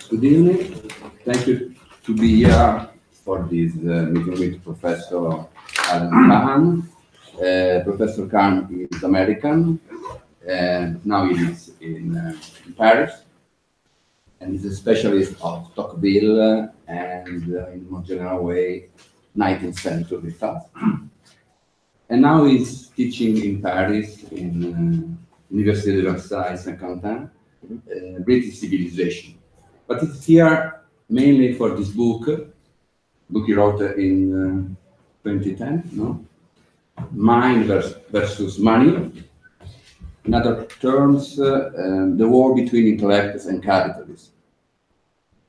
Good evening. Thank you to be here for this meeting with Professor Alan Kahan. Professor Khan is American, and now he lives in Paris, and he's a specialist of Tocqueville and, in a more general way, 19th century thought. And now he's teaching in Paris, in Université de Versailles, Saint-Quentin, British civilization. But it's here mainly for this book he wrote in 2010, no? Mind versus money. In other terms, the war between intellects and capitalists.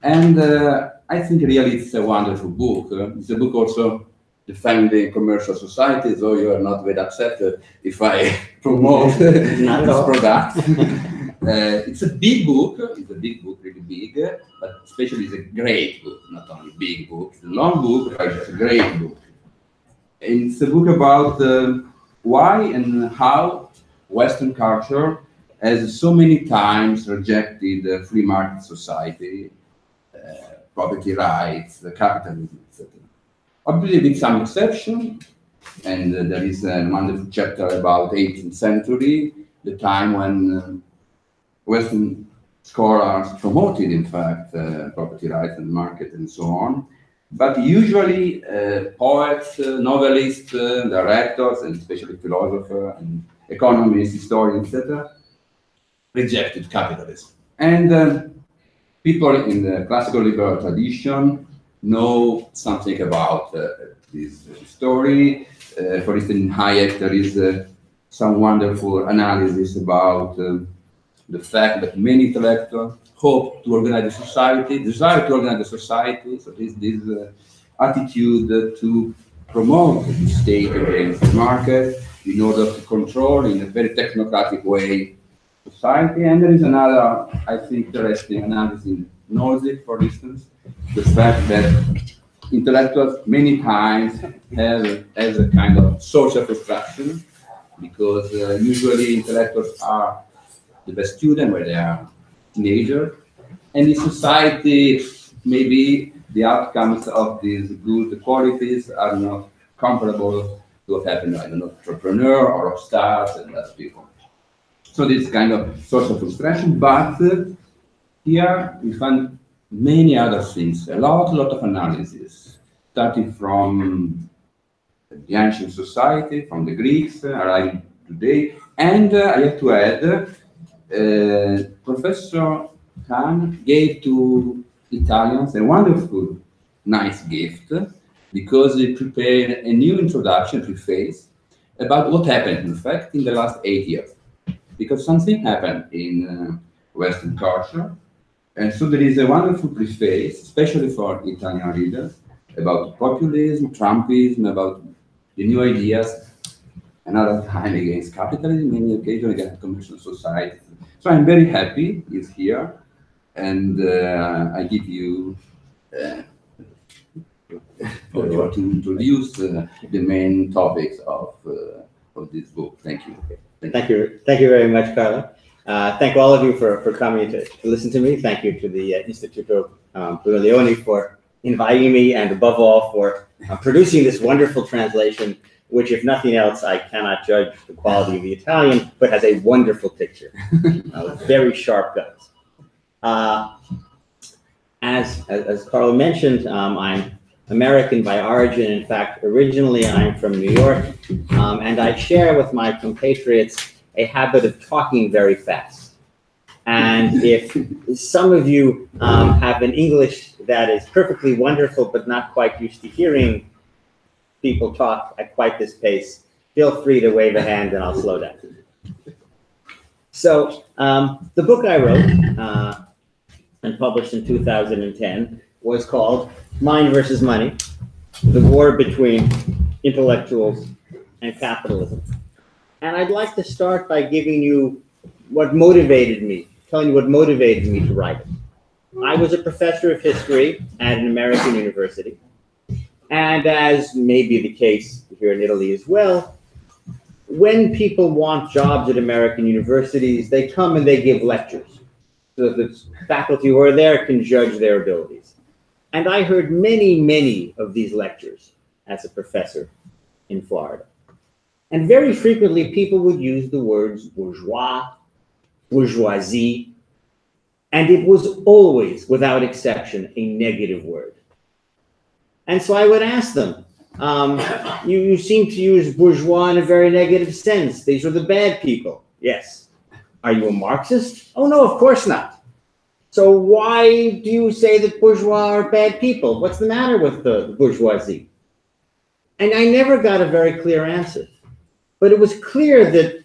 And I think really it's a wonderful book. It's a book also defending commercial society, so you are not very upset if I promote this product. It's a big book. It's a big book, really big, but especially it's a great book. Not only big book, it's a long book, but it's a great book. And it's a book about why and how Western culture has so many times rejected free market society, property rights, the capitalism, etc. Obviously, with some exception, and there is a wonderful chapter about 18th century, the time when Western scholars promoted, in fact, property rights and market and so on. But usually poets, novelists, directors, and especially philosophers and economists, historians, etc., rejected capitalism. And people in the classical liberal tradition know something about this story. For instance, in Hayek, there is some wonderful analysis about the fact that many intellectuals hope to organize a society, desire to organize a society, so this attitude to promote the state against the market in order to control in a very technocratic way society. And there is another, I think, interesting analysis in Nozick, for instance, the fact that intellectuals many times have as a kind of social frustration, because usually intellectuals are the best student when they are teenagers, and in society maybe the outcomes of these good qualities are not comparable to what happened, I don't know, entrepreneur or of stars and less people. So this kind of social frustration, but here we find many other things, a lot of analysis, starting from the ancient society, from the Greeks, arriving today, and I have to add, Professor Khan gave to Italians a wonderful, nice gift, because he prepared a new introduction, preface, about what happened, in fact, in the last 8 years. Because something happened in Western culture, and so there is a wonderful preface, especially for Italian readers, about populism, Trumpism, about the new ideas, another time against capitalism, many occasions against commercial society. So I'm very happy he's here, and I give you to introduce the main topics of this book. Thank you. Thank you very much, Carlo. Thank all of you for coming to listen to me. Thank you to the Istituto Bruno for inviting me, and above all for producing this wonderful translation, which, if nothing else, I cannot judge the quality of the Italian, but has a wonderful picture, with very sharp guns. As Carlo mentioned, I'm American by origin. In fact, originally I'm from New York, and I share with my compatriots a habit of talking very fast. And if some of you have an English that is perfectly wonderful, but not quite used to hearing people talk at quite this pace, feel free to wave a hand and I'll slow down. So the book I wrote and published in 2010 was called Mind versus Money, the War Between Intellectuals and Capitalism. And I'd like to start by giving you what motivated me, telling you what motivated me to write it. I was a professor of history at an American university. And as may be the case here in Italy as well, when people want jobs at American universities, they come and they give lectures. so that the faculty who are there can judge their abilities. And I heard many, many of these lectures as a professor in Florida. And very frequently, people would use the words bourgeois, bourgeoisie, and it was always, without exception, a negative word. And so I would ask them, you seem to use bourgeois in a very negative sense. These are the bad people. Yes. Are you a Marxist? Oh, no, of course not. So why do you say that bourgeois are bad people? What's the matter with the bourgeoisie? And I never got a very clear answer. But it was clear that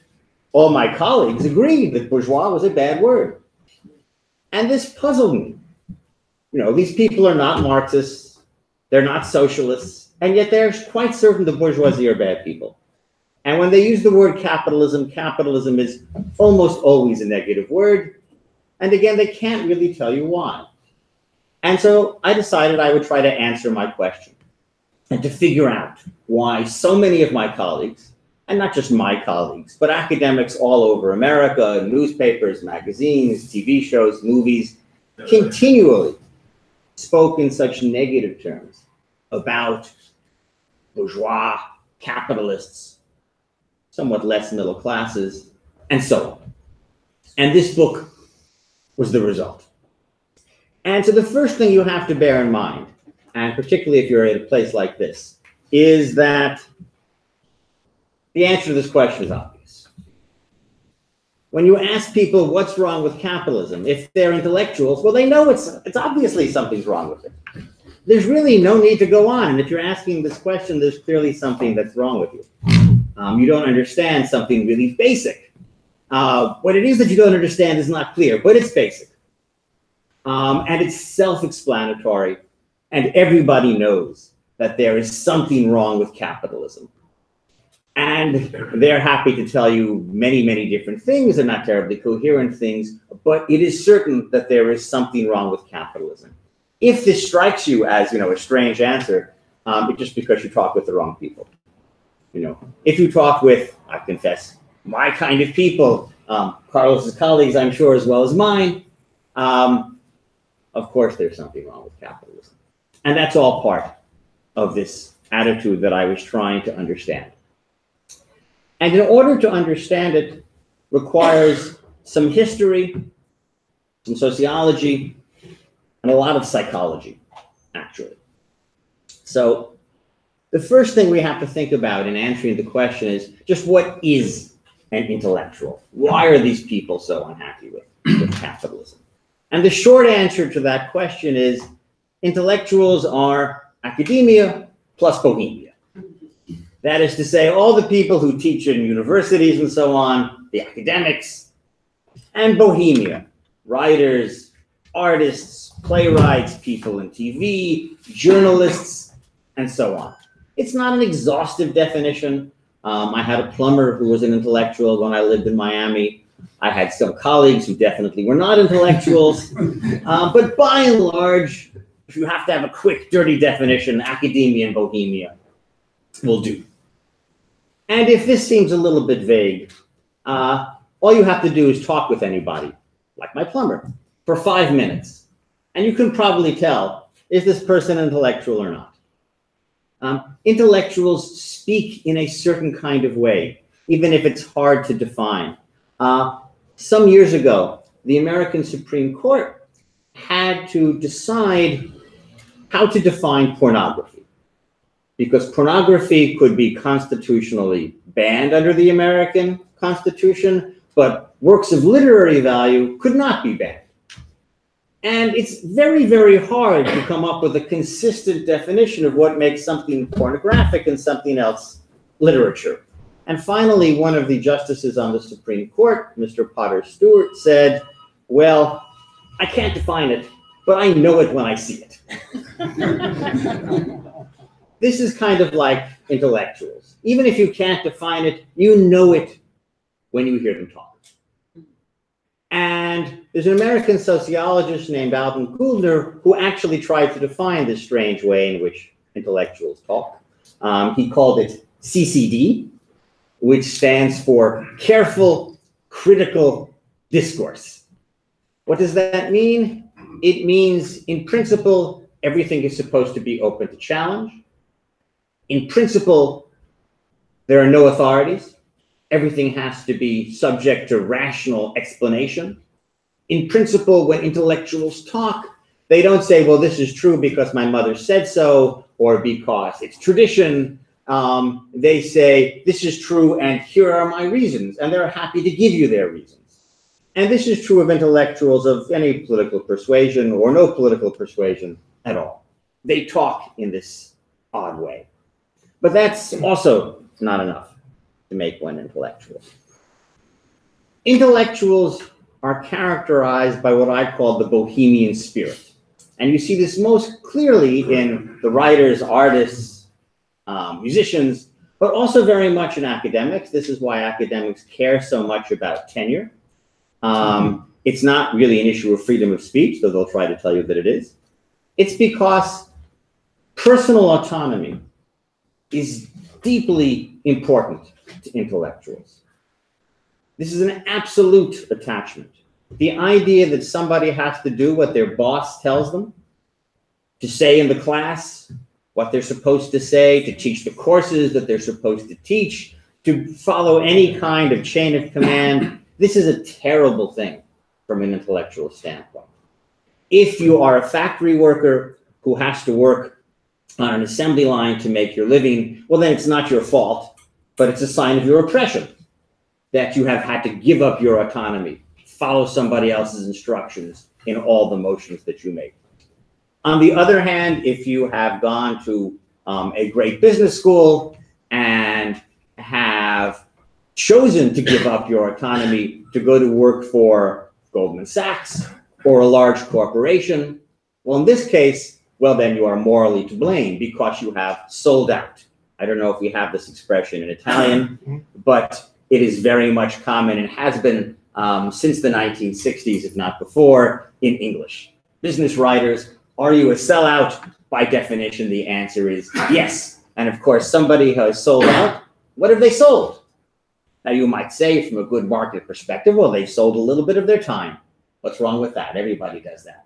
all my colleagues agreed that bourgeois was a bad word. And this puzzled me. You know, these people are not Marxists, they're not socialists, and yet they're quite certain the bourgeoisie are bad people. And when they use the word capitalism, capitalism is almost always a negative word. And again, they can't really tell you why. And so I decided I would try to answer my question and to figure out why so many of my colleagues, and not just my colleagues, but academics all over America, newspapers, magazines, TV shows, movies, continually spoke in such negative terms about bourgeois, capitalists, somewhat less middle classes, and so on. And this book was the result. And so the first thing you have to bear in mind, and particularly if you're at a place like this, is that the answer to this question is obvious. When you ask people what's wrong with capitalism, if they're intellectuals, well, they know it's obviously something's wrong with it. There's really no need to go on. And if you're asking this question, there's clearly something that's wrong with you. You don't understand something really basic. What it is that you don't understand is not clear, but it's basic. And it's self-explanatory. And everybody knows that there is something wrong with capitalism. And they're happy to tell you many, many different things. They're not terribly coherent things, but it is certain that there is something wrong with capitalism. If this strikes you as, you know, a strange answer, it's just because you talk with the wrong people. You know, if you talk with, I confess, my kind of people, Carlos's colleagues, I'm sure, as well as mine, of course there's something wrong with capitalism. And that's all part of this attitude that I was trying to understand. And in order to understand it requires some history, some sociology, and a lot of psychology, actually. So the first thing we have to think about in answering the question is just what is an intellectual? Why are these people so unhappy with capitalism? And the short answer to that question is intellectuals are academia plus bohemia. That is to say, all the people who teach in universities and so on, the academics, and bohemia, writers, artists, playwrights, people in TV, journalists, and so on. It's not an exhaustive definition. I had a plumber who was an intellectual when I lived in Miami. I had some colleagues who definitely were not intellectuals. But by and large, if you have to have a quick, dirty definition, academia and bohemia will do. And if this seems a little bit vague, all you have to do is talk with anybody, like my plumber, for 5 minutes. And you can probably tell, is this person intellectual or not? Intellectuals speak in a certain kind of way, even if it's hard to define. Some years ago, the American Supreme Court had to decide how to define pornography, because pornography could be constitutionally banned under the American Constitution, but works of literary value could not be banned. And it's very, very hard to come up with a consistent definition of what makes something pornographic and something else literature. And finally, one of the justices on the Supreme Court, Mr. Potter Stewart, said, well, I can't define it, but I know it when I see it. This is kind of like intellectuals. Even if you can't define it, you know it when you hear them talk. And there's an American sociologist named Alvin Goulder who actually tried to define this strange way in which intellectuals talk. He called it CCD, which stands for Careful Critical Discourse. What does that mean? It means, in principle, everything is supposed to be open to challenge. In principle, there are no authorities. Everything has to be subject to rational explanation. In principle, when intellectuals talk, they don't say, well, this is true because my mother said so, or because it's tradition. They say, this is true, and here are my reasons, and they're happy to give you their reasons. And this is true of intellectuals of any political persuasion or no political persuasion at all. They talk in this odd way. But that's also not enough to make one intellectual. Intellectuals are characterized by what I call the bohemian spirit. And you see this most clearly in the writers, artists, musicians, but also very much in academics. This is why academics care so much about tenure. It's not really an issue of freedom of speech, though they'll try to tell you that it is. It's because personal autonomy is deeply important to intellectuals. This is an absolute attachment. The idea that somebody has to do what their boss tells them, to say in the class what they're supposed to say, to teach the courses that they're supposed to teach, to follow any kind of chain of command, this is a terrible thing from an intellectual standpoint. If you are a factory worker who has to work on an assembly line to make your living, well, then it's not your fault, but it's a sign of your oppression that you have had to give up your autonomy, follow somebody else's instructions in all the motions that you make. On the other hand, if you have gone to a great business school and have chosen to give up your autonomy to go to work for Goldman Sachs or a large corporation, well, in this case, well, then you are morally to blame because you have sold out. I don't know if we have this expression in Italian, but it is very much common and has been since the 1960s, if not before, in English. Business writers, are you a sellout? By definition, the answer is yes. And of course, somebody has sold out. What have they sold? Now, you might say from a good market perspective, well, they've sold a little bit of their time. What's wrong with that? Everybody does that.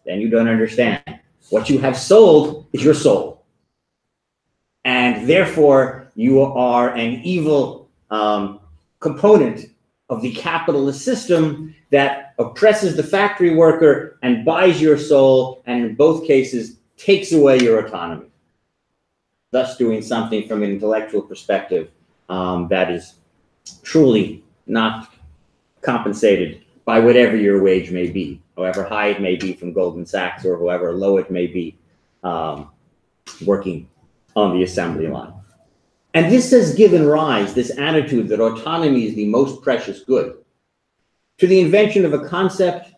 Then you don't understand. What you have sold is your soul. And therefore, you are an evil component of the capitalist system that oppresses the factory worker and buys your soul, and in both cases, takes away your autonomy, thus doing something from an intellectual perspective that is truly not compensated by whatever your wage may be, however high it may be from Goldman Sachs or however low it may be working on the assembly line. And this has given rise, this attitude that autonomy is the most precious good, to the invention of a concept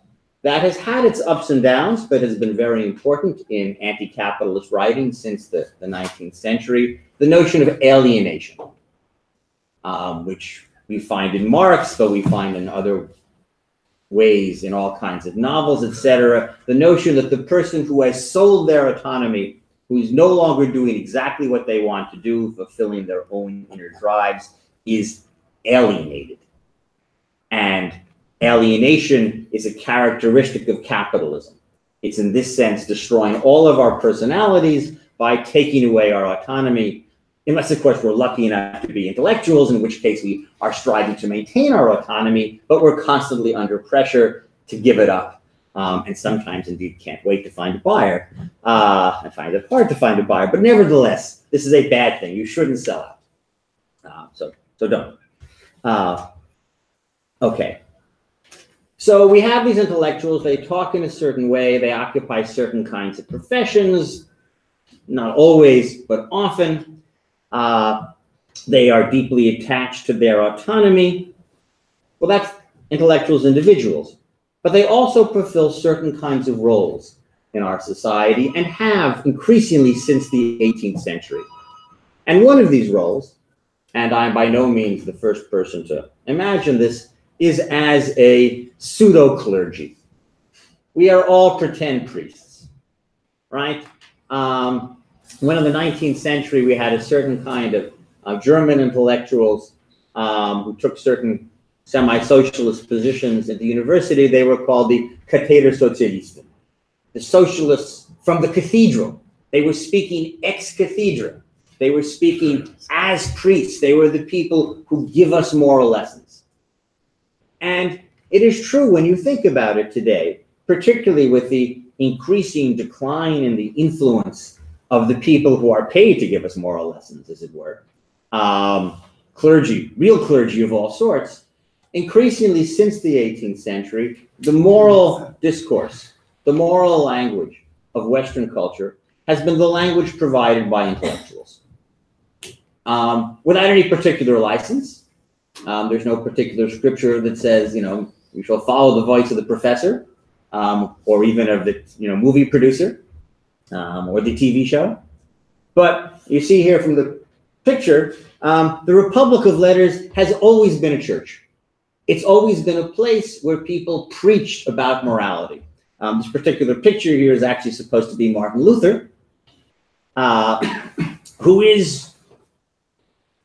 that has had its ups and downs, but has been very important in anti-capitalist writing since the 19th century, the notion of alienation, which we find in Marx, but we find in other ways in all kinds of novels, etc. The notion that the person who has sold their autonomy, who is no longer doing exactly what they want to do, fulfilling their own inner drives, is alienated. And alienation is a characteristic of capitalism. It's in this sense destroying all of our personalities by taking away our autonomy, unless, of course, we're lucky enough to be intellectuals, in which case we are striving to maintain our autonomy, but we're constantly under pressure to give it up. And sometimes, indeed, can't wait to find a buyer. I find it hard to find a buyer, but nevertheless, this is a bad thing. You shouldn't sell out. So don't. Okay. So we have these intellectuals. They talk in a certain way. They occupy certain kinds of professions. Not always, but often. They are deeply attached to their autonomy. Well, that's intellectuals, individuals. But they also fulfill certain kinds of roles in our society and have increasingly since the 18th century. And one of these roles, and I'm by no means the first person to imagine this, is as a pseudo-clergy. We are all pretend priests, right? When in the 19th century, we had a certain kind of German intellectuals who took certain semi-socialist positions at the university, they were called the Kathedersozialisten, the socialists from the cathedral. They were speaking ex cathedra. They were speaking as priests. They were the people who give us moral lessons. And it is true when you think about it today, particularly with the increasing decline in the influence of the people who are paid to give us moral lessons, as it were, clergy, real clergy of all sorts. Increasingly since the 18th century, the moral discourse, the moral language of Western culture has been the language provided by intellectuals. Without any particular license. There's no particular scripture that says, you shall follow the voice of the professor, or even of the movie producer, or the TV show. But you see here from the picture, the Republic of Letters has always been a church. It's always been a place where people preached about morality. This particular picture here is actually supposed to be Martin Luther, who is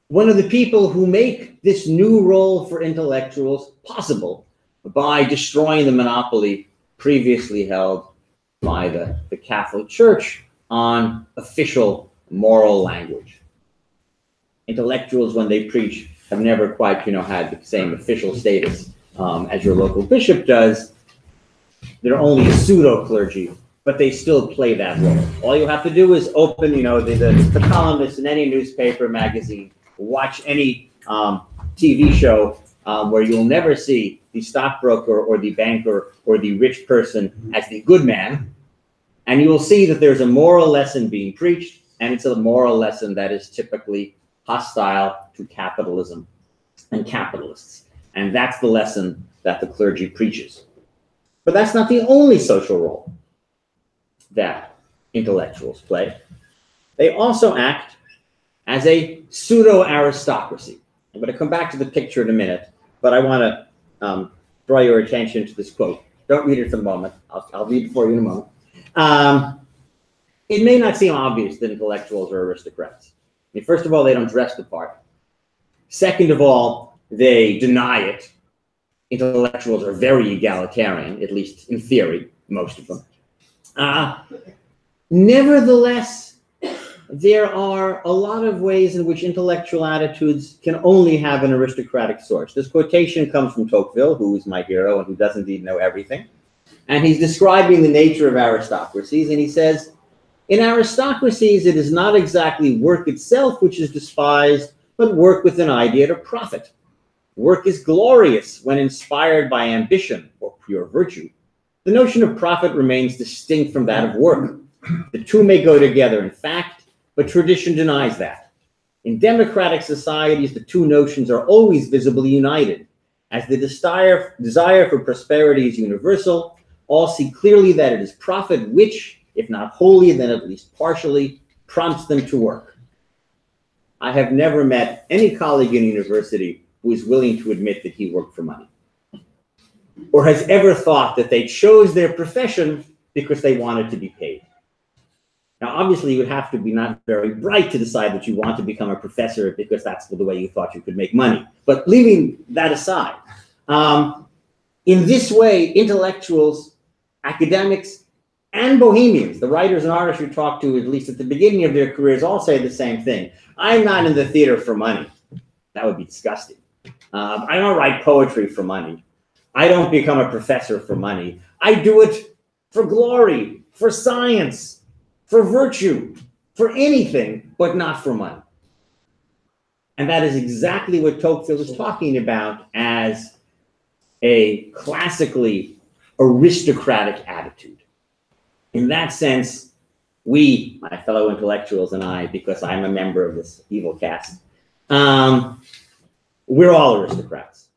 one of the people who make this new role for intellectuals possible by destroying the monopoly previously held by the Catholic Church on official moral language. Intellectuals, when they preach, have never quite, had the same official status as your local bishop does. They're only a pseudo-clergy, but they still play that role. All you have to do is open, the columnist in any newspaper, magazine, watch any TV show where you'll never see the stockbroker or the banker or the rich person as the good man, and you will see that there's a moral lesson being preached, and it's a moral lesson that is typically hostile to capitalism and capitalists. And that's the lesson that the clergy preaches. But that's not the only social role that intellectuals play. They also act as a pseudo-aristocracy. I'm going to come back to the picture in a minute, but I want to draw your attention to this quote. Don't read it for the moment. I'll read it for you in a moment. It may not seem obvious that intellectuals are aristocrats. I mean, first of all, they don't dress the part. Second of all, they deny it. Intellectuals are very egalitarian, at least in theory, most of them. Nevertheless, there are a lot of ways in which intellectual attitudes can only have an aristocratic source. This quotation comes from Tocqueville, who is my hero and who does indeed know everything. And he's describing the nature of aristocracies, and he says, in aristocracies, it is not exactly work itself which is despised, but work with an idea to profit. Work is glorious when inspired by ambition or pure virtue. The notion of profit remains distinct from that of work. The two may go together in fact, but tradition denies that. In democratic societies, the two notions are always visibly united. As the desire for prosperity is universal, all see clearly that it is profit which, if not wholly, then at least partially, prompts them to work. I have never met any colleague in university who is willing to admit that he worked for money, or has ever thought that they chose their profession because they wanted to be paid. Now, obviously, you would have to be not very bright to decide that you want to become a professor because that's the way you thought you could make money. But leaving that aside, in this way, intellectuals, academics, and bohemians, the writers and artists you talk to, at least at the beginning of their careers, all say the same thing. I'm not in the theater for money. That would be disgusting. I don't write poetry for money. I don't become a professor for money. I do it for glory, for science, for virtue, for anything, but not for money. And that is exactly what Tocqueville is talking about as a classically aristocratic attitude. In that sense, we, my fellow intellectuals and I, because I'm a member of this evil caste, we're all aristocrats.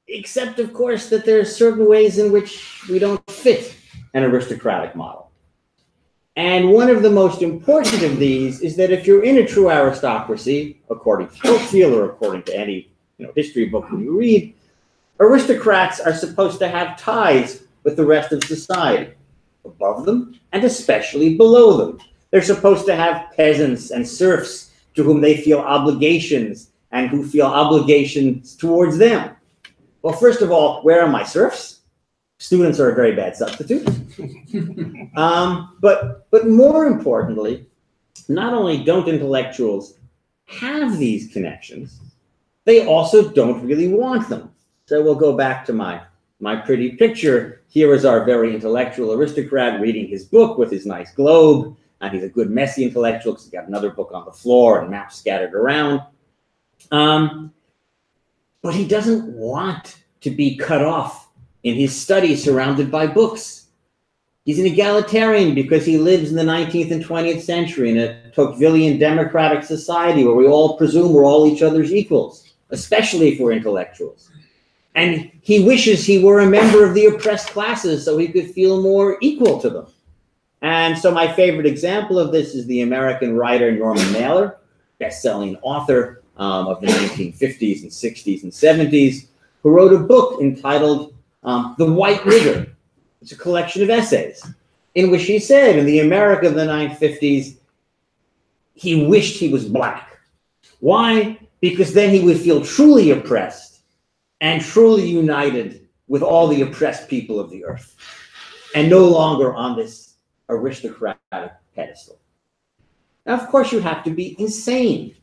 Except, of course, that there are certain ways in which we don't fit an aristocratic model. And one of the most important of these is that if you're in a true aristocracy, according to Tocqueville or according to any history book that you read, aristocrats are supposed to have ties with the rest of society, above them and especially below them. They're supposed to have peasants and serfs to whom they feel obligations and who feel obligations towards them. Well, first of all, where are my serfs? Students are a very bad substitute. But more importantly, not only don't intellectuals have these connections, they also don't really want them. So we'll go back to my pretty picture. Here is our very intellectual aristocrat reading his book with his nice globe. And he's a good messy intellectual because he's got another book on the floor and maps scattered around. But he doesn't want to be cut off in his study surrounded by books. He's an egalitarian because he lives in the 19th and 20th century in a Tocquevillian democratic society where we all presume we're all each other's equals, especially if we're intellectuals. And he wishes he were a member of the oppressed classes so he could feel more equal to them. And so my favorite example of this is the American writer Norman Mailer, best-selling author of the 1950s and 60s and 70s, who wrote a book entitled The White Nigger. It's a collection of essays in which he said in the America of the 1950s, he wished he was black. Why? Because then he would feel truly oppressed and truly united with all the oppressed people of the earth, and no longer on this aristocratic pedestal. Now, of course, you have to be insane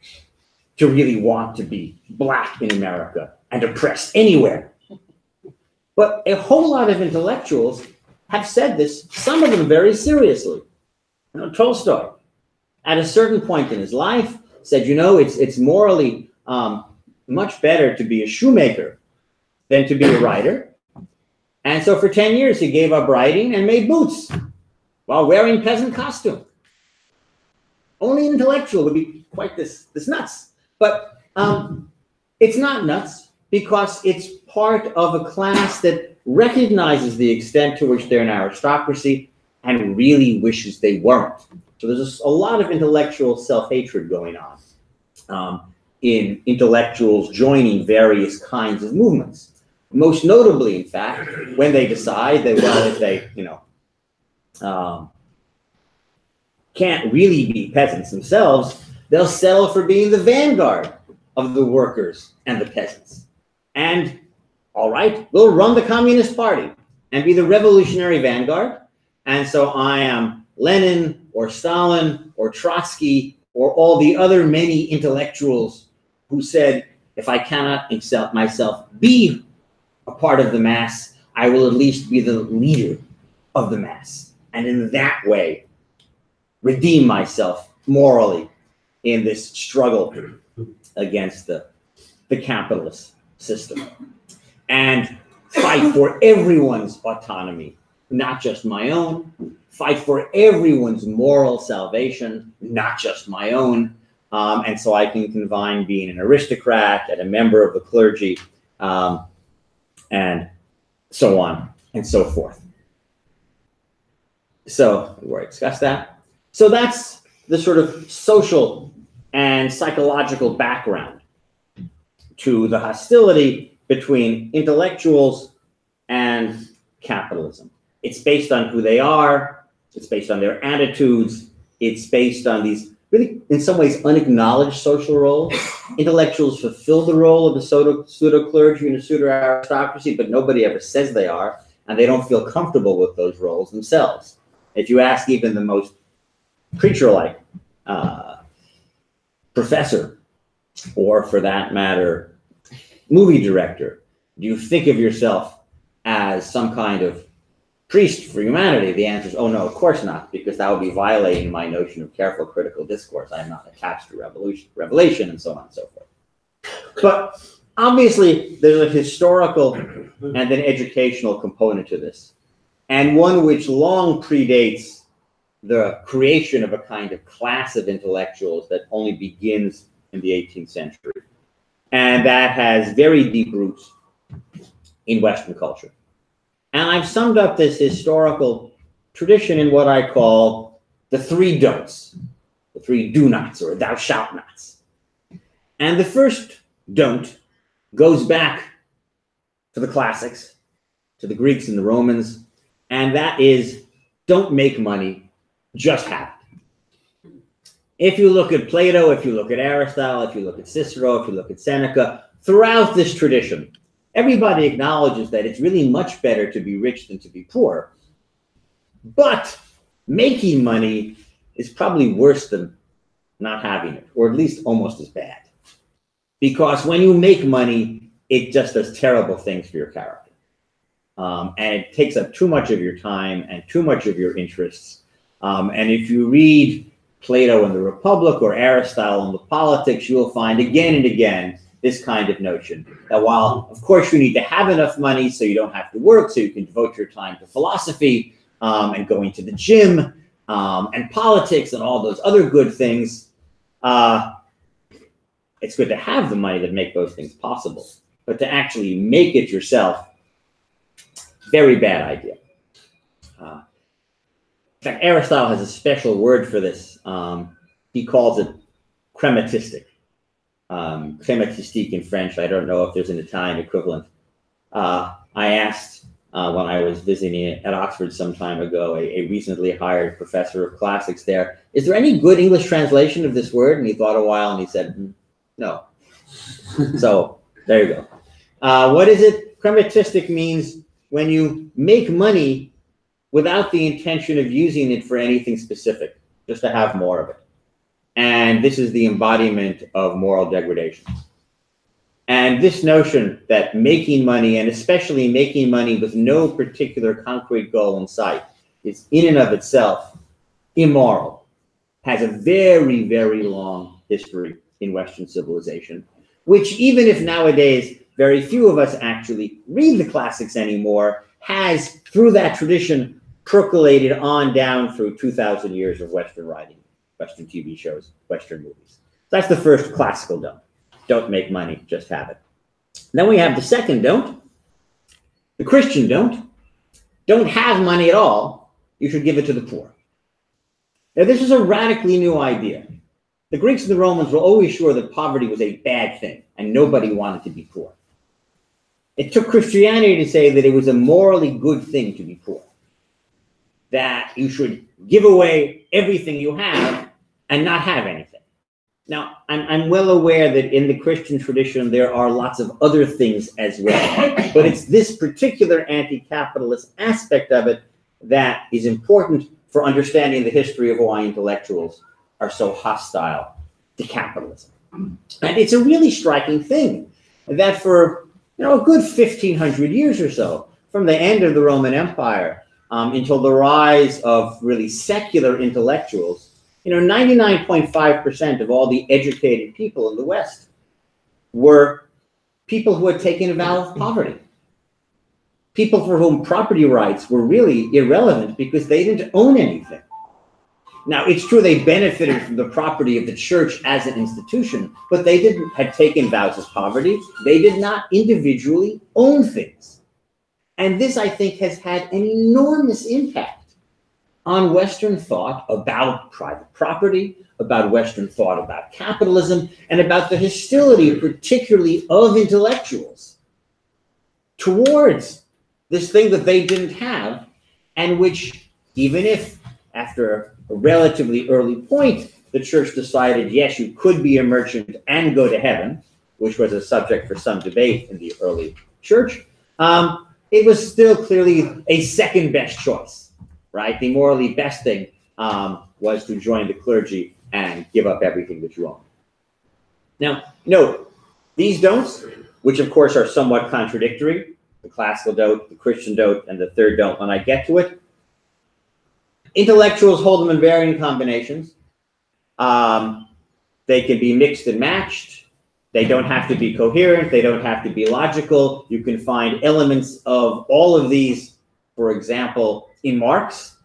to really want to be black in America and oppressed anywhere. But a whole lot of intellectuals have said this, some of them very seriously. You know, Tolstoy, at a certain point in his life, said, you know, it's morally much better to be a shoemaker than to be a writer. And so for 10 years, he gave up writing and made boots while wearing peasant costume. Only an intellectual would be quite this nuts. But it's not nuts because it's part of a class that recognizes the extent to which they're an aristocracy and really wishes they weren't. So there's a lot of intellectual self-hatred going on in intellectuals joining various kinds of movements. Most notably, in fact, when they decide that, well, if they, can't really be peasants themselves, they'll settle for being the vanguard of the workers and the peasants. And, all right, we'll run the Communist Party and be the revolutionary vanguard. And so I am Lenin or Stalin or Trotsky or all the other many intellectuals who said, if I cannot myself be a part of the mass, I will at least be the leader of the mass. And in that way, redeem myself morally in this struggle against the capitalist system. And fight for everyone's autonomy, not just my own. Fight for everyone's moral salvation, not just my own. And so I can combine being an aristocrat and a member of the clergy, and so on and so forth. So we already discussed that. So that's the sort of social and psychological background to the hostility between intellectuals and capitalism. It's based on who they are. It's based on their attitudes. It's based on these really, in some ways, unacknowledged social roles. Intellectuals fulfill the role of the pseudo-clergy and the pseudo-aristocracy, but nobody ever says they are, and they don't feel comfortable with those roles themselves. If you ask even the most preacher-like professor, or for that matter, movie director, do you think of yourself as some kind of priest for humanity? The answer is, oh no, of course not, because that would be violating my notion of careful critical discourse. I am not attached to revelation, and so on and so forth. But obviously, there's a historical and an educational component to this, and one which long predates the creation of a kind of class of intellectuals that only begins in the 18th century. And that has very deep roots in Western culture. And I've summed up this historical tradition in what I call the three don'ts, the three do nots, or thou shalt nots. And the first don't goes back to the classics, to the Greeks and the Romans, and that is, don't make money, just have it. If you look at Plato, if you look at Aristotle, if you look at Cicero, if you look at Seneca, throughout this tradition, everybody acknowledges that it's really much better to be rich than to be poor. But making money is probably worse than not having it, or at least almost as bad. Because when you make money, it just does terrible things for your character. And it takes up too much of your time and too much of your interests. And if you read Plato in the Republic or Aristotle in the Politics, you will find again and again this kind of notion that while, of course, you need to have enough money so you don't have to work, so you can devote your time to philosophy and going to the gym and politics and all those other good things, it's good to have the money to make those things possible. But to actually make it yourself, very bad idea. In fact, Aristotle has a special word for this. He calls it crematistic. Crematistique in French. I don't know if there's an Italian equivalent. I asked when I was visiting at Oxford some time ago, a recently hired professor of classics there, is there any good English translation of this word? And he thought a while and he said, no. So there you go. What is it? Crematistic means when you make money without the intention of using it for anything specific, just to have more of it. And this is the embodiment of moral degradation. And this notion that making money, and especially making money with no particular concrete goal in sight, is in and of itself immoral, has a very, very long history in Western civilization, which even if nowadays very few of us actually read the classics anymore, has, through that tradition, percolated on down through 2,000 years of Western writing, Western TV shows, Western movies. That's the first classical don't. Don't make money, just have it. Then we have the second don't, the Christian don't. Don't have money at all, you should give it to the poor. Now, this is a radically new idea. The Greeks and the Romans were always sure that poverty was a bad thing, and nobody wanted to be poor. It took Christianity to say that it was a morally good thing to be poor, that you should give away everything you have and not have anything. Now, I'm well aware that in the Christian tradition, there are lots of other things as well, but it's this particular anti-capitalist aspect of it that is important for understanding the history of why intellectuals are so hostile to capitalism. And it's a really striking thing that for a good 1,500 years or so, from the end of the Roman Empire until the rise of really secular intellectuals, 99.5% of all the educated people in the West were people who had taken a vow of poverty. People for whom property rights were really irrelevant because they didn't own anything. Now, it's true they benefited from the property of the church as an institution, but they had taken vows of poverty. They did not individually own things. And this, I think, has had an enormous impact on Western thought about private property, about Western thought about capitalism, and about the hostility, particularly of intellectuals, towards this thing that they didn't have, and which, even if after a relatively early point, the church decided, yes, you could be a merchant and go to heaven, which was a subject for some debate in the early church, it was still clearly a second best choice. Right? The morally best thing was to join the clergy and give up everything that you own. Now, note, these don'ts, which of course are somewhat contradictory, the classical don't, the Christian don't, and the third don't when I get to it, intellectuals hold them in varying combinations. They can be mixed and matched. They don't have to be coherent. They don't have to be logical. You can find elements of all of these, for example, in Marx,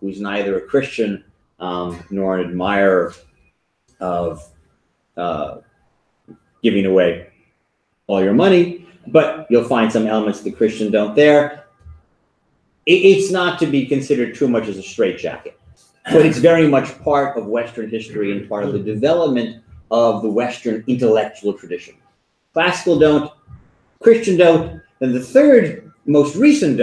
who's neither a Christian nor an admirer of giving away all your money, but you'll find some elements the Christian don't there. It's not to be considered too much as a straitjacket, but it's very much part of Western history and part of the development of the Western intellectual tradition. Classical don't, Christian don't, and the third most recent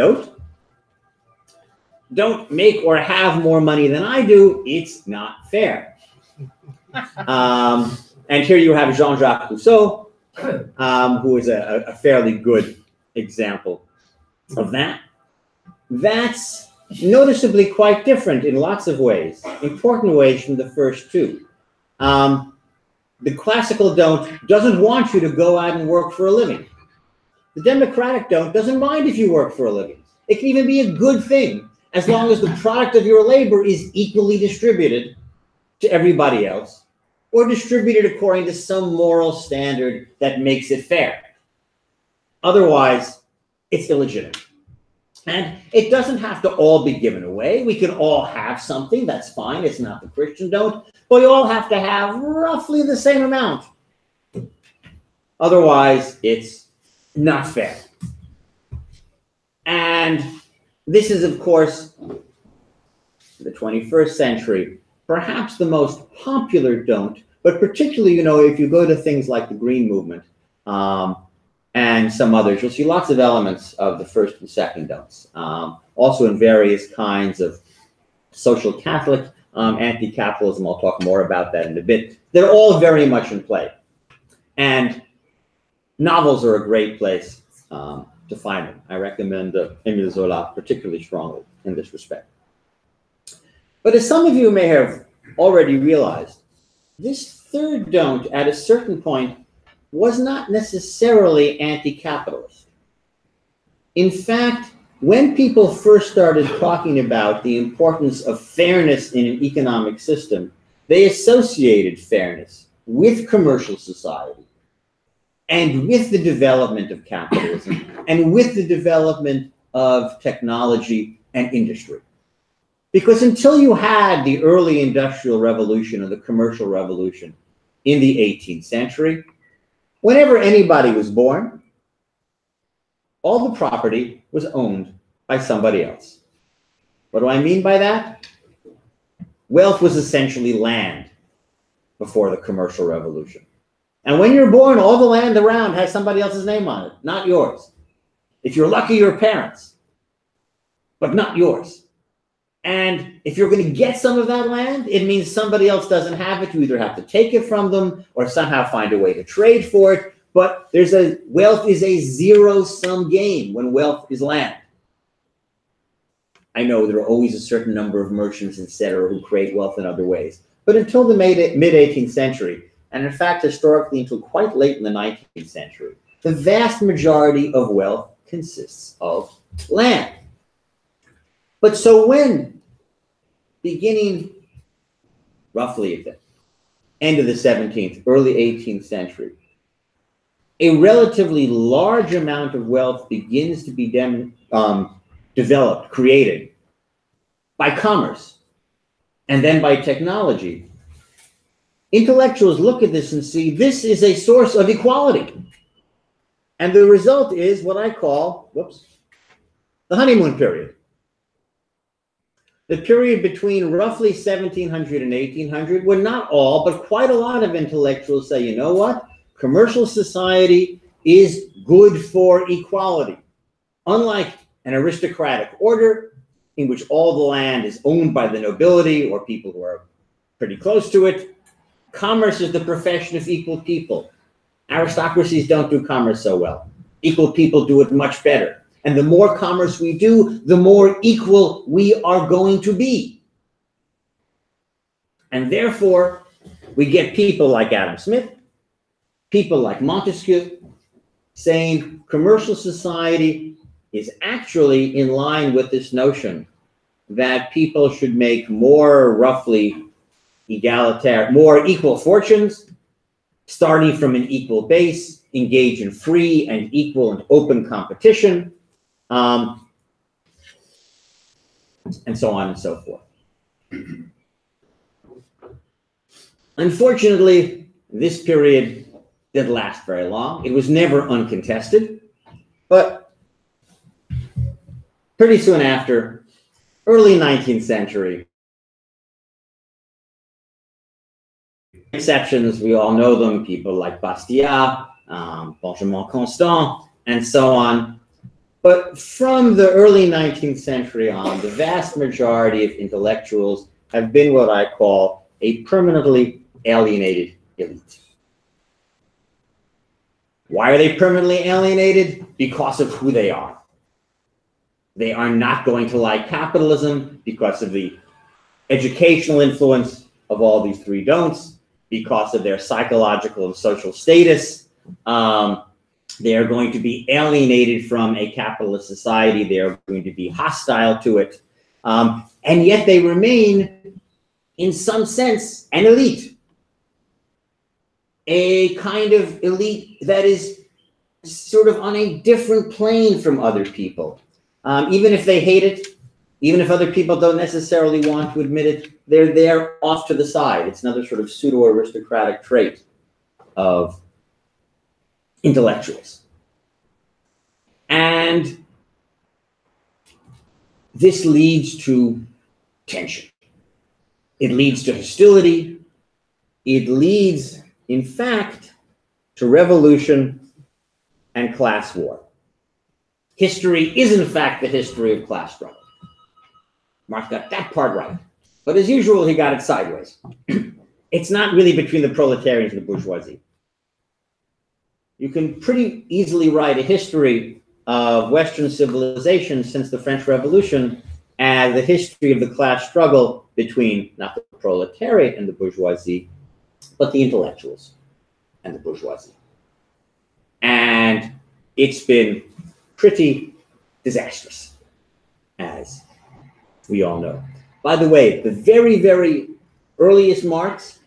don't make or have more money than I do, it's not fair. And here you have Jean-Jacques Rousseau, who is a fairly good example of that. That's noticeably quite different in lots of ways, important ways from the first two. The classical don't doesn't want you to go out and work for a living. The democratic don't doesn't mind if you work for a living. It can even be a good thing as long as the product of your labor is equally distributed to everybody else, or distributed according to some moral standard that makes it fair. Otherwise, it's illegitimate. And it doesn't have to all be given away. We can all have something, that's fine. It's not the Christian don't, but we all have to have roughly the same amount. Otherwise, it's not fair. And this is, of course, the 21st century, perhaps the most popular don't, but particularly, if you go to things like the Green Movement and some others, you'll see lots of elements of the first and second don'ts. Also in various kinds of social Catholic anti-capitalism. I'll talk more about that in a bit. They're all very much in play. And novels are a great place to find them. I recommend Émile Zola particularly strongly in this respect. But as some of you may have already realized, this third don't at a certain point was not necessarily anti-capitalist. In fact, when people first started talking about the importance of fairness in an economic system, they associated fairness with commercial society and with the development of capitalism and with the development of technology and industry. Because until you had the early industrial revolution or the commercial revolution in the 18th century, whenever anybody was born, all the property was owned by somebody else. What do I mean by that? Wealth was essentially land before the commercial revolution. And when you're born, all the land around has somebody else's name on it, not yours. If you're lucky, your parents, but not yours. And if you're going to get some of that land, it means somebody else doesn't have it. You either have to take it from them or somehow find a way to trade for it. But wealth is a zero-sum game when wealth is land. I know there are always a certain number of merchants, etc., who create wealth in other ways. But until the mid-18th century, and in fact, historically until quite late in the 19th century, the vast majority of wealth consists of land. But so when, beginning roughly at the end of the 17th, early 18th century, a relatively large amount of wealth begins to be developed, created by commerce and then by technology, intellectuals look at this and see this is a source of equality. And the result is what I call, the honeymoon period. The period between roughly 1700 and 1800, when not all, but quite a lot of intellectuals say, you know what? Commercial society is good for equality. Unlike an aristocratic order in which all the land is owned by the nobility or people who are pretty close to it, commerce is the profession of equal people. Aristocracies don't do commerce so well. Equal people do it much better. And the more commerce we do, the more equal we are going to be. And therefore, we get people like Adam Smith, people like Montesquieu, saying commercial society is actually in line with this notion that people should make more roughly more equal fortunes, starting from an equal base, engage in free and equal and open competition, and so on and so forth. Unfortunately, this period didn't last very long. It was never uncontested, but pretty soon after, early 19th century, exceptions, we all know them, people like Bastiat, Benjamin Constant, and so on. But from the early 19th century on, the vast majority of intellectuals have been what I call a permanently alienated elite. Why are they permanently alienated? Because of who they are. They are not going to like capitalism because of the educational influence of all these three don'ts, because of their psychological and social status. They are going to be alienated from a capitalist society. They are going to be hostile to it. And yet they remain, in some sense, an elite. A kind of elite that is sort of on a different plane from other people. Even if they hate it, even if other people don't necessarily want to admit it, they're there off to the side. It's another sort of pseudo-aristocratic trait of intellectuals. And this leads to tension. It leads to hostility. It leads, in fact, to revolution and class war. History is, in fact, the history of class struggle. Marx got that part right. But as usual, he got it sideways. It's not really between the proletarians and the bourgeoisie. You can pretty easily write a history of Western civilization since the French Revolution as the history of the class struggle between not the proletariat and the bourgeoisie, but the intellectuals and the bourgeoisie. And it's been pretty disastrous, as we all know. By the way, the very, very earliest Marx,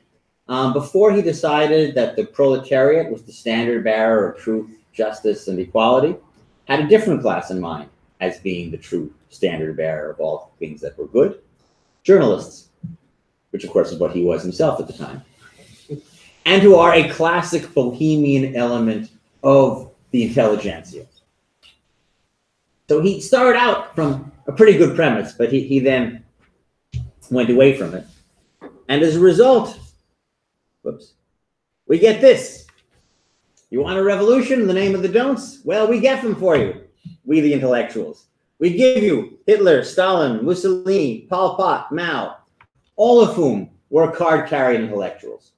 before he decided that the proletariat was the standard bearer of truth, justice, and equality, had a different class in mind as being the true standard bearer of all things that were good: journalists, which of course is what he was himself at the time, and who are a classic bohemian element of the intelligentsia. So he started out from a pretty good premise, but he then went away from it. And as a result, we get this. You want a revolution in the name of the don'ts? Well, we get them for you, we the intellectuals. We give you Hitler, Stalin, Mussolini, Pol Pot, Mao, all of whom were card-carrying intellectuals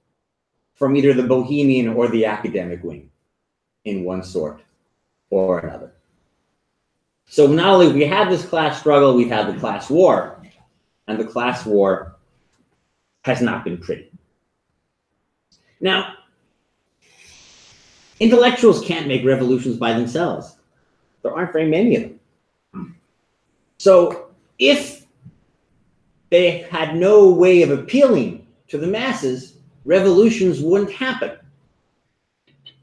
from either the bohemian or the academic wing in one sort or another. So not only have we had this class struggle, we've had the class war, and the class war has not been pretty. Now, intellectuals can't make revolutions by themselves. There aren't very many of them. So if they had no way of appealing to the masses, revolutions wouldn't happen.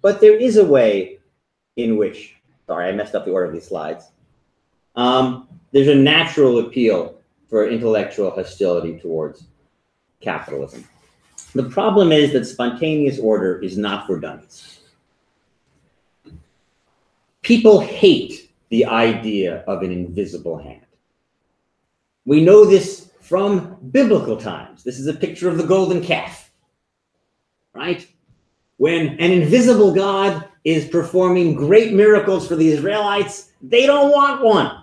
But there is a way in which, sorry, I messed up the order of these slides. There's a natural appeal for intellectual hostility towards capitalism. The problem is that spontaneous order is not for dummies. People hate the idea of an invisible hand. We know this from biblical times. This is a picture of the golden calf, right? When an invisible God is performing great miracles for the Israelites, they don't want one.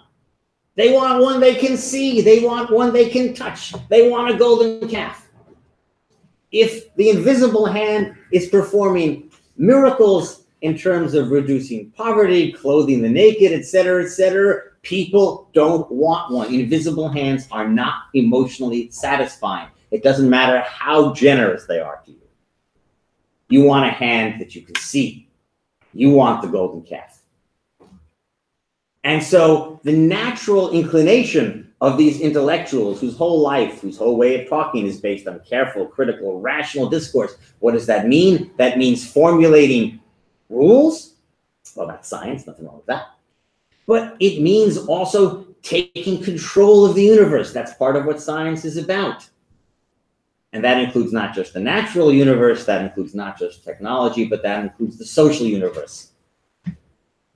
They want one they can see. They want one they can touch. They want a golden calf. If the invisible hand is performing miracles in terms of reducing poverty, clothing the naked, etc., people don't want one. Invisible hands are not emotionally satisfying. It doesn't matter how generous they are to you. You want a hand that you can see. You want the golden calf. And so the natural inclination of these intellectuals whose whole life, whose whole way of talking is based on careful, critical, rational discourse. What does that mean? That means formulating rules. Well, that's science, nothing wrong with that. But it means also taking control of the universe. That's part of what science is about. And that includes not just the natural universe, that includes not just technology, but that includes the social universe.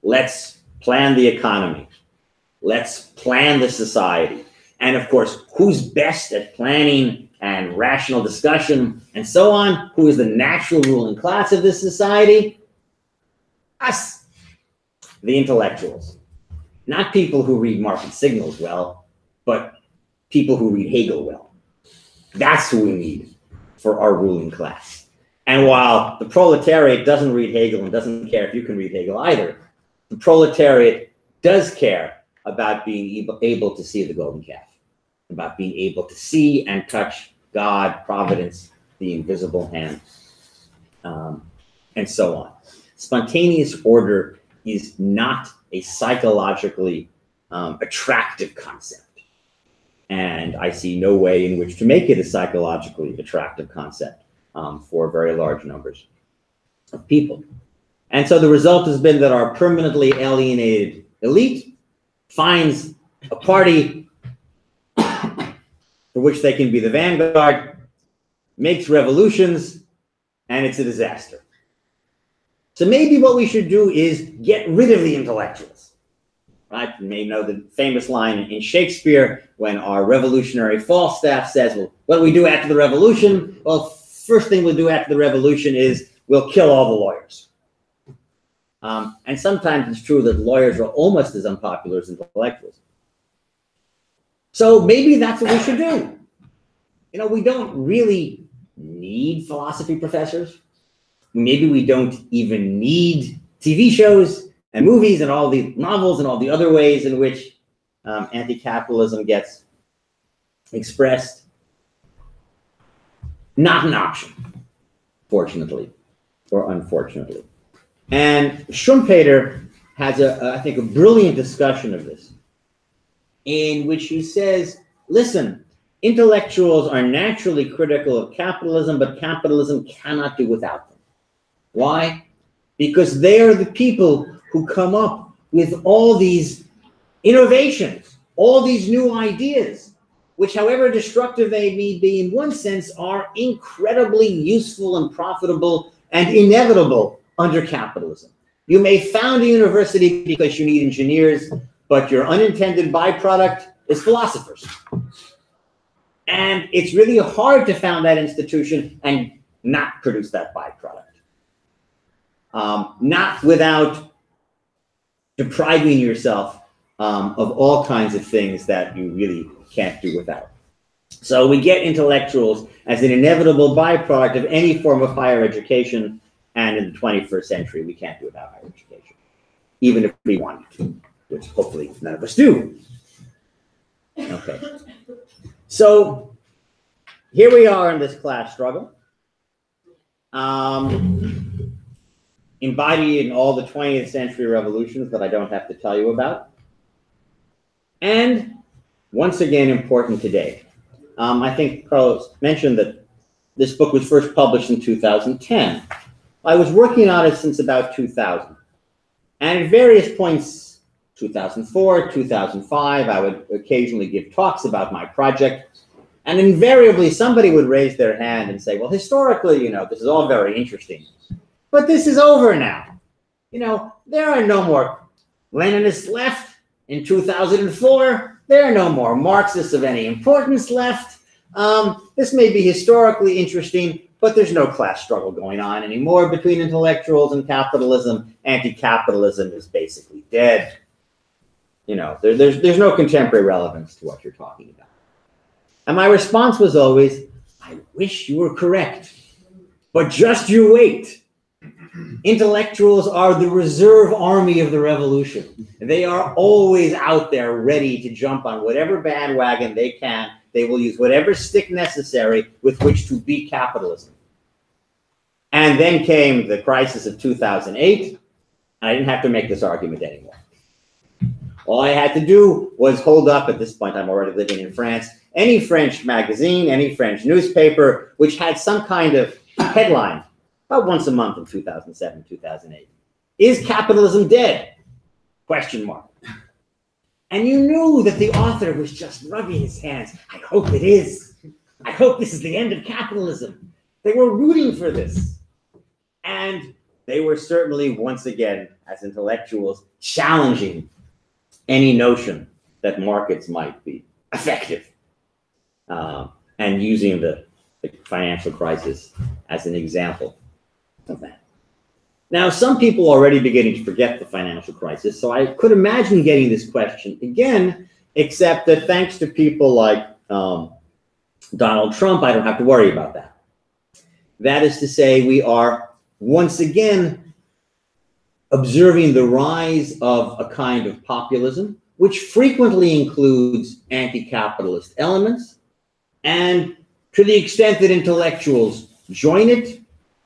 Let's plan the economy. Let's plan the society. And of course, who's best at planning and rational discussion and so on? Who is the natural ruling class of this society? Us, the intellectuals. Not people who read market signals well, but people who read Hegel well. That's who we need. for our ruling class. And while the proletariat doesn't read Hegel and doesn't care if you can read Hegel either, the proletariat does care about being able to see the golden calf, about being able to see and touch God, providence, the invisible hand, and so on. Spontaneous order is not a psychologically attractive concept. And I see no way in which to make it a psychologically attractive concept for very large numbers of people. And so the result has been that our permanently alienated elite finds a party for which they can be the vanguard, makes revolutions, and it's a disaster. So maybe what we should do is get rid of the intellectuals. Right? You may know the famous line in Shakespeare when our revolutionary Falstaff says, well, what do we do after the revolution? Well, first thing we'll do after the revolution is we'll kill all the lawyers. And sometimes it's true that lawyers are almost as unpopular as intellectuals. So maybe that's what we should do. You know, we don't really need philosophy professors. Maybe we don't even need TV shows and movies and all the novels and all the other ways in which anti-capitalism gets expressed. Not an option, fortunately or unfortunately. And Schumpeter has, I think, a brilliant discussion of this, in which he says, listen, intellectuals are naturally critical of capitalism, but capitalism cannot do without them. Why? Because they are the people who come up with all these innovations, all these new ideas, which, however destructive they may be in one sense, are incredibly useful and profitable and inevitable under capitalism. You may found a university because you need engineers, but your unintended byproduct is philosophers. And it's really hard to found that institution and not produce that byproduct. Not without depriving yourself of all kinds of things that you really can't do without. So we get intellectuals as an inevitable byproduct of any form of higher education, and in the 21st century, we can't do without higher education, even if we wanted to, which hopefully none of us do. Okay. So here we are in this class struggle, embodied in all the 20th century revolutions that I don't have to tell you about. And once again, important today. I think Carlos mentioned that this book was first published in 2010. I was working on it since about 2000. And at various points, 2004, 2005, I would occasionally give talks about my project. And invariably, somebody would raise their hand and say, well, historically, you know, this is all very interesting. But this is over now. You know, there are no more Leninists left in 2004. There are no more Marxists of any importance left. This may be historically interesting, but there's no class struggle going on anymore between intellectuals and capitalism. Anti-capitalism is basically dead. You know, there's no contemporary relevance to what you're talking about. And my response was always, I wish you were correct, but just you wait. Intellectuals are the reserve army of the revolution. They are always out there ready to jump on whatever bandwagon they can. They will use whatever stick necessary with which to beat capitalism. And then came the crisis of 2008, and I didn't have to make this argument anymore. All I had to do was hold up, at this point I'm already living in France, any French magazine, any French newspaper, which had some kind of headline, about once a month in 2007, 2008. Is capitalism dead? Question mark. And you knew that the author was just rubbing his hands. I hope it is. I hope this is the end of capitalism. They were rooting for this. And they were certainly, once again, as intellectuals, challenging any notion that markets might be effective, and using the financial crisis as an example of that. Now, some people are already beginning to forget the financial crisis, so I could imagine getting this question again, except that thanks to people like Donald Trump, I don't have to worry about that. That is to say, we are once again observing the rise of a kind of populism, which frequently includes anti-capitalist elements, and to the extent that intellectuals join it,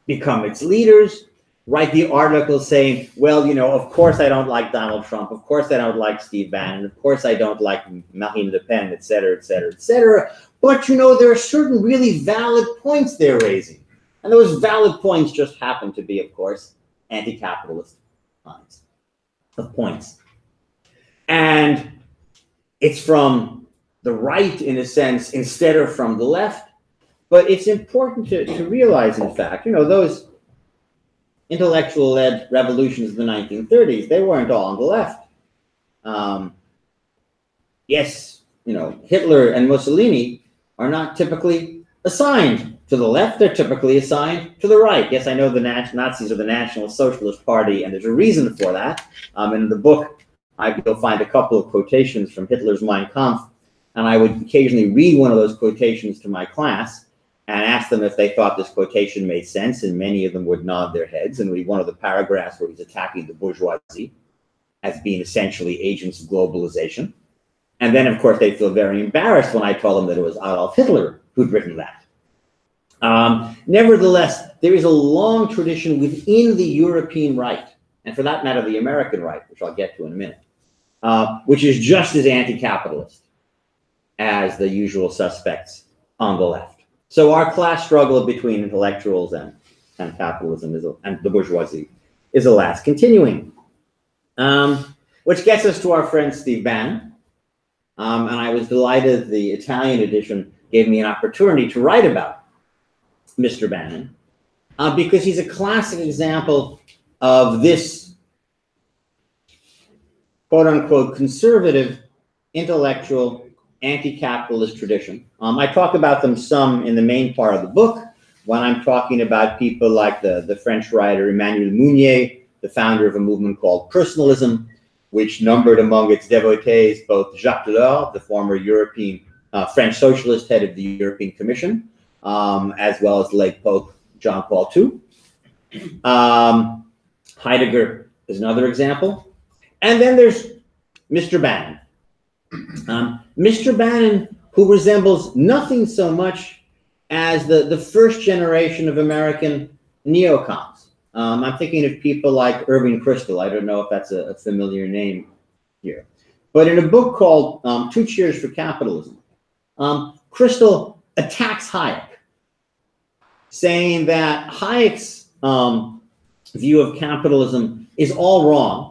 become its leaders, write the articles saying, well, you know, of course I don't like Donald Trump, of course I don't like Steve Bannon, of course I don't like Marine Le Pen, et cetera, et cetera, et cetera. But, you know, there are certain really valid points they're raising. And those valid points just happen to be, of course, anti-capitalist kinds of points. And it's from the right, in a sense, instead of from the left. But it's important to realize, in fact, you know, those intellectual-led revolutions of the 1930s, they weren't all on the left. Yes, you know, Hitler and Mussolini are not typically assigned to the left, they're typically assigned to the right. Yes, I know the Nazis are the National Socialist Party, and there's a reason for that. In the book, you'll find a couple of quotations from Hitler's Mein Kampf, and I would occasionally read one of those quotations to my class and ask them if they thought this quotation made sense, and many of them would nod their heads. And read one of the paragraphs where he's attacking the bourgeoisie as being essentially agents of globalization. And then, of course, they feel very embarrassed when I told them that it was Adolf Hitler who'd written that. Nevertheless, there is a long tradition within the European right, and for that matter, the American right, which I'll get to in a minute, which is just as anti-capitalist as the usual suspects on the left. So our class struggle between intellectuals and capitalism and the bourgeoisie is, alas, continuing. Which gets us to our friend Steve Bannon. And I was delighted the Italian edition gave me an opportunity to write about Mr. Bannon, because he's a classic example of this quote-unquote conservative intellectual anti-capitalist tradition. I talk about them some in the main part of the book when I'm talking about people like the French writer Emmanuel Mounier, the founder of a movement called personalism, which numbered among its devotees both Jacques Delors, the former European French socialist head of the European Commission, as well as late Pope John Paul II. Heidegger is another example. And then there's Mr. Bannon. Mr. Bannon, who resembles nothing so much as the first generation of American neocons. I'm thinking of people like Irving Kristol. I don't know if that's a familiar name here. But in a book called Two Cheers for Capitalism, Kristol attacks Hayek, saying that Hayek's view of capitalism is all wrong.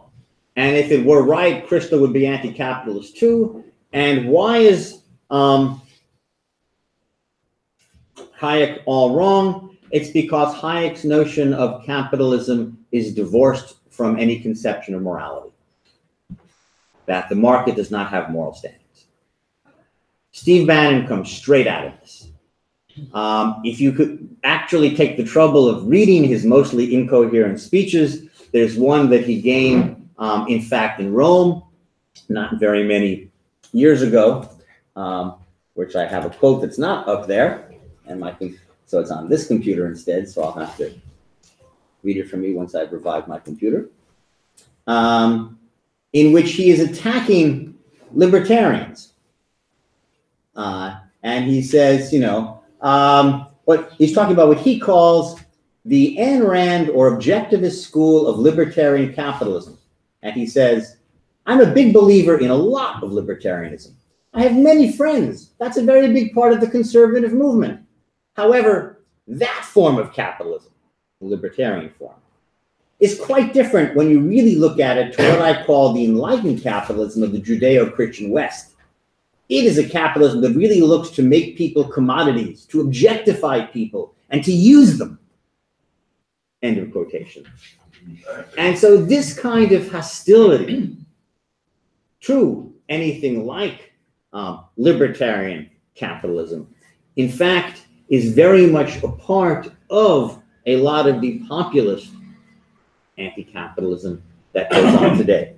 And if it were right, Kristol would be anti-capitalist too. And why is Hayek all wrong? It's because Hayek's notion of capitalism is divorced from any conception of morality, that the market does not have moral standards. Steve Bannon comes straight out of this. If you could actually take the trouble of reading his mostly incoherent speeches, there's one that he gave, in fact, in Rome, not very many years ago, which I have a quote that's not up there, and so it's on this computer instead, so I'll have to read it from me once I've revived my computer, in which he is attacking libertarians. And he says, you know, he's talking about what he calls the Ayn Rand or objectivist school of libertarian capitalism. And he says, I'm a big believer in a lot of libertarianism. I have many friends. That's a very big part of the conservative movement. However, that form of capitalism, the libertarian form, is quite different when you really look at it to what I call the enlightened capitalism of the Judeo-Christian West. It is a capitalism that really looks to make people commodities, to objectify people, and to use them. End of quotation. And so this kind of hostility to anything like libertarian capitalism, in fact, is very much a part of a lot of the populist anti-capitalism that goes on today.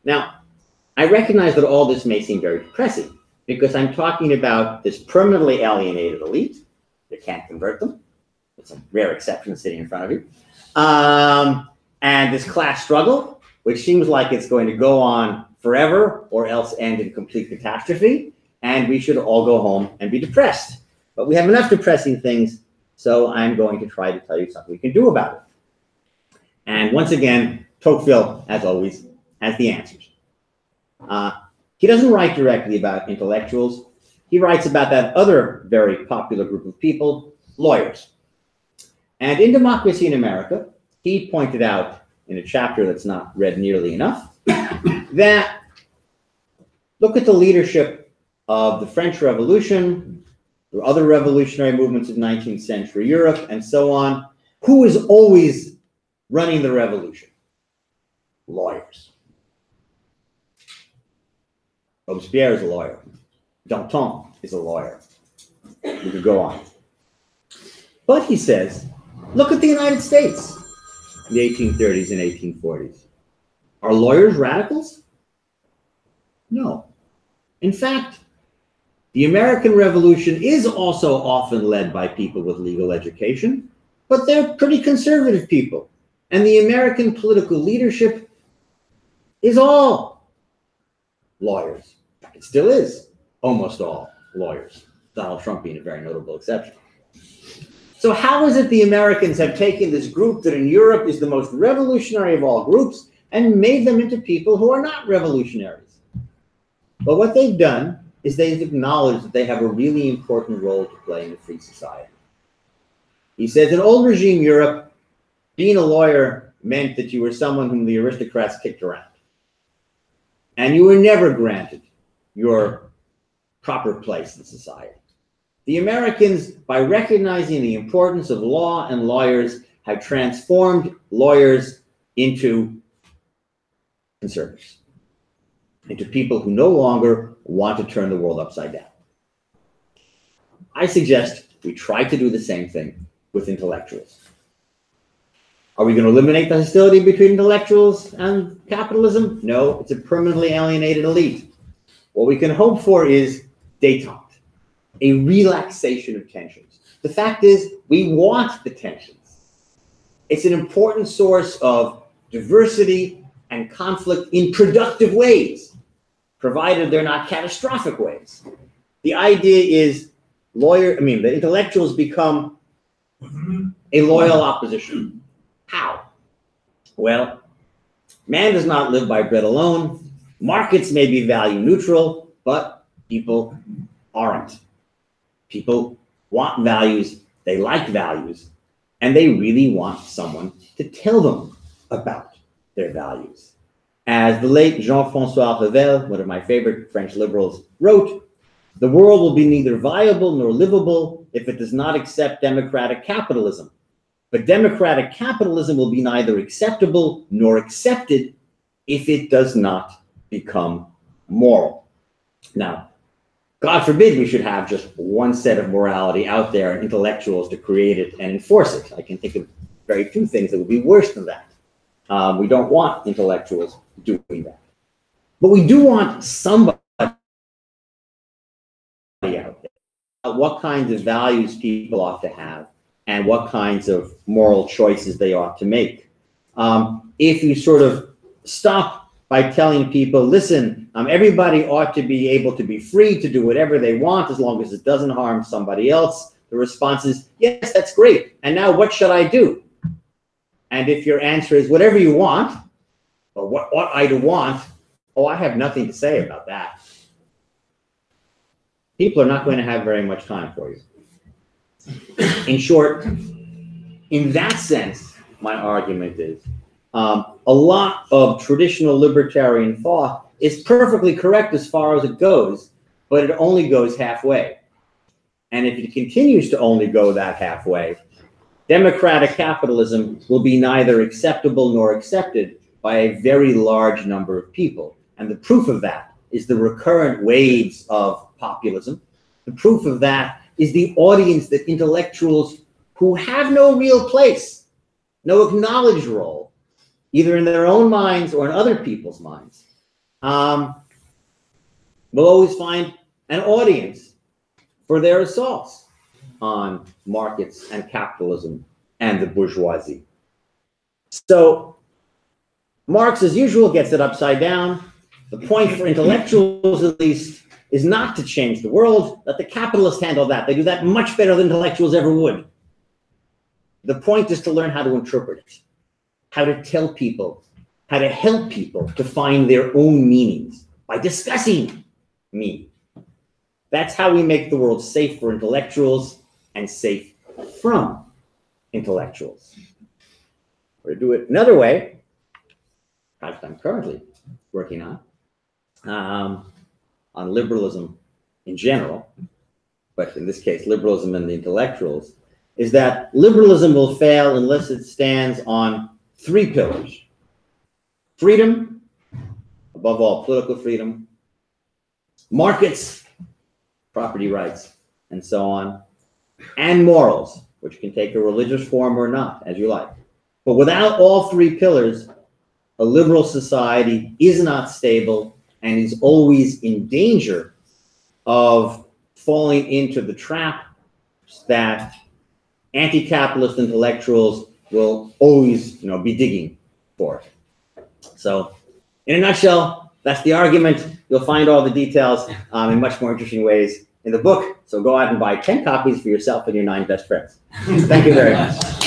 Now, I recognize that all this may seem very depressing because I'm talking about this permanently alienated elite that can't convert them. with some rare exceptions sitting in front of you. And this class struggle, which seems like it's going to go on forever or else end in complete catastrophe, and we should all go home and be depressed. But we have enough depressing things, so I'm going to try to tell you something we can do about it. And once again, Tocqueville, as always, has the answers. He doesn't write directly about intellectuals. He writes about that other very popular group of people, lawyers. And in Democracy in America, he pointed out in a chapter that's not read nearly enough that look at the leadership of the French Revolution, or other revolutionary movements of 19th century Europe, and so on. Who is always running the revolution? Lawyers. Robespierre is a lawyer. Danton is a lawyer. We could go on. But he says, look at the United States in the 1830s and 1840s. Are lawyers radicals? No. In fact, the American Revolution is also often led by people with legal education, but they're pretty conservative people. And the American political leadership is all lawyers. It still is almost all lawyers, Donald Trump being a very notable exception. So how is it the Americans have taken this group that in Europe is the most revolutionary of all groups and made them into people who are not revolutionaries? But what they've done is they've acknowledged that they have a really important role to play in a free society. He says in old regime Europe, being a lawyer meant that you were someone whom the aristocrats kicked around. And you were never granted your proper place in society. The Americans, by recognizing the importance of law and lawyers, have transformed lawyers into conservatives, into people who no longer want to turn the world upside down. I suggest we try to do the same thing with intellectuals. Are we going to eliminate the hostility between intellectuals and capitalism? No, it's a permanently alienated elite. What we can hope for is détente, a relaxation of tensions. The fact is, we want the tensions. It's an important source of diversity and conflict in productive ways, provided they're not catastrophic ways. The idea is the intellectuals become a loyal opposition. How? Well, man does not live by bread alone. Markets may be value neutral, but people aren't. People want values, they like values, and they really want someone to tell them about their values. As the late Jean-François Revel, one of my favorite French liberals, wrote, the world will be neither viable nor livable if it does not accept democratic capitalism. But democratic capitalism will be neither acceptable nor accepted if it does not become moral. Now, God forbid we should have just one set of morality out there and intellectuals to create it and enforce it. I can think of very few things that would be worse than that. We don't want intellectuals doing that. But we do want somebody out there. What kinds of values people ought to have and what kinds of moral choices they ought to make. If you sort of stop by telling people, listen, everybody ought to be able to be free to do whatever they want as long as it doesn't harm somebody else, the response is, yes, that's great. And now what should I do? And if your answer is whatever you want, or what ought I to want? Oh, I have nothing to say about that. People are not going to have very much time for you. In short, in that sense, my argument is a lot of traditional libertarian thought is perfectly correct as far as it goes, but it only goes halfway. And if it continues to only go that halfway, democratic capitalism will be neither acceptable nor accepted by a very large number of people. And the proof of that is the recurrent waves of populism. The proof of that is the audience that intellectuals who have no real place, no acknowledged role, either in their own minds or in other people's minds, will always find an audience for their assaults. on markets and capitalism and the bourgeoisie. So Marx, as usual, gets it upside down. The point for intellectuals, at least, is not to change the world. Let the capitalists handle that. They do that much better than intellectuals ever would. The point is to learn how to interpret it, how to tell people, how to help people to find their own meanings by discussing meaning. That's how we make the world safe for intellectuals and safe from intellectuals. Or to do it another way, project I'm currently working on liberalism in general, but in this case, liberalism and the intellectuals, is that liberalism will fail unless it stands on 3 pillars. Freedom, above all, political freedom, markets, property rights, and so on, and morals, which can take a religious form or not, as you like. But without all 3 pillars, a liberal society is not stable and is always in danger of falling into the trap that anti-capitalist intellectuals will always, be digging for. So, in a nutshell, that's the argument. You'll find all the details in much more interesting ways in the book. So go out and buy 10 copies for yourself and your 9 best friends. Thank you very much.